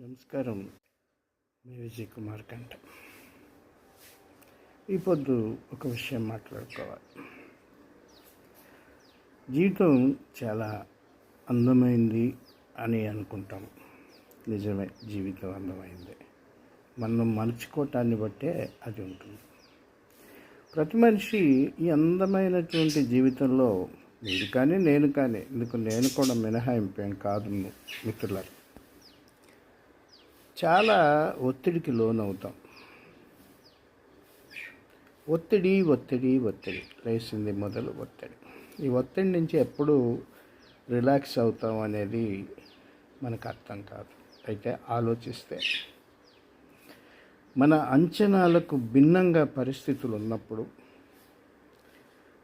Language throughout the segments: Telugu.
నమస్కారం. మీ విజయ్ కుమార్ కంట. ఈ పొద్దు ఒక విషయం మాట్లాడుకోవాలి. జీవితం చాలా అందమైంది అని అనుకుంటాం. నిజమే, జీవితం అందమైంది. మనం మలుచుకోవటాన్ని బట్టే అది ఉంటుంది. ప్రతి మనిషి ఈ అందమైనటువంటి జీవితంలో మీరు కానీ నేను కానీ, ఇందుకు నేను కూడా మినహాయింపేం కాదు మిత్రులారు, చాలా ఒత్తిడికి లోనవుతాం. ఒత్తిడి లేచింది మొదలు ఒత్తిడి. ఈ ఒత్తిడి నుంచి ఎప్పుడు రిలాక్స్ అవుతాం అనేది మనకు అర్థం కాదు. అయితే ఆలోచిస్తే మన అంచనాలకు భిన్నంగా పరిస్థితులు ఉన్నప్పుడు,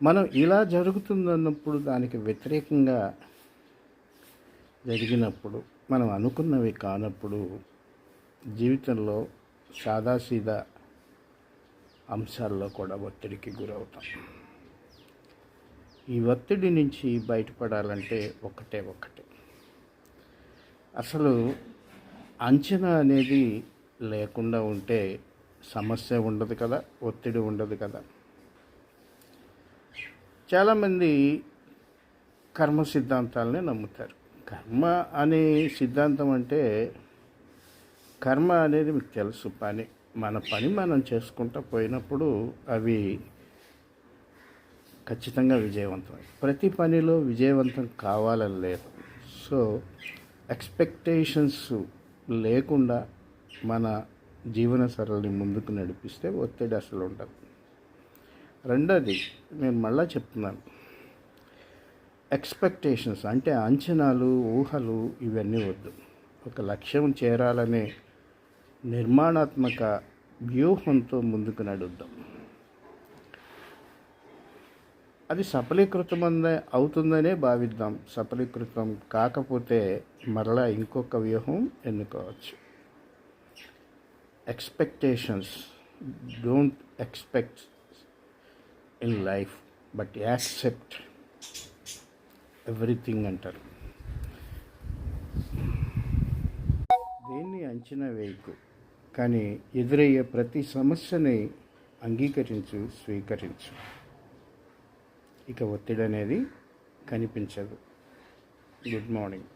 మనం ఇలా జరుగుతుందన్నప్పుడు, దానికి వ్యతిరేకంగా జరిగినప్పుడు, మనం అనుకున్నవి కానప్పుడు జీవితంలో సాదాసీదా అంశాల్లో కూడా ఒత్తిడికి గురవుతాం. ఈ ఒత్తిడి నుంచి బయటపడాలంటే ఒకటే, అసలు అంచనా అనేది లేకుండా ఉంటే సమస్య ఉండదు కదా, ఒత్తిడి ఉండదు కదా. చాలామంది కర్మ సిద్ధాంతాలని నమ్ముతారు. కర్మ అనే సిద్ధాంతం అంటే, కర్మ అనేది మీకు తెలుసు, మన పని మనం చేసుకుంటూ పోయినప్పుడు అవి ఖచ్చితంగా విజయవంతమై, ప్రతి పనిలో విజయవంతం కావాలని లేదు. సో ఎక్స్పెక్టేషన్స్ లేకుండా మన జీవన సరళిని ముందుకు నడిపిస్తే ఒత్తిడి అసలు ఉండదు. రెండోది, నేను మళ్ళా చెప్తున్నాను, ఎక్స్పెక్టేషన్స్ అంటే అంచనాలు, ఊహలు ఇవన్నీ వద్దు. ఒక లక్ష్యం చేరాలనే నిర్మాణాత్మక వ్యూహంతో ముందుకు నడుద్దాం. అది సఫలీకృతం అవుతుందనే భావిద్దాం. సఫలీకృతం కాకపోతే మరలా ఇంకొక వ్యూహం ఎన్నుకోవచ్చు. Expectations, don't expect in life but accept everything అంటారు. దేన్ని అంచనా వేయకు, కానీ ఎదురయ్యే ప్రతి సమస్యని అంగీకరించు, స్వీకరించు. ఇక ఒత్తిడి అనేది కనిపించదు. Good morning.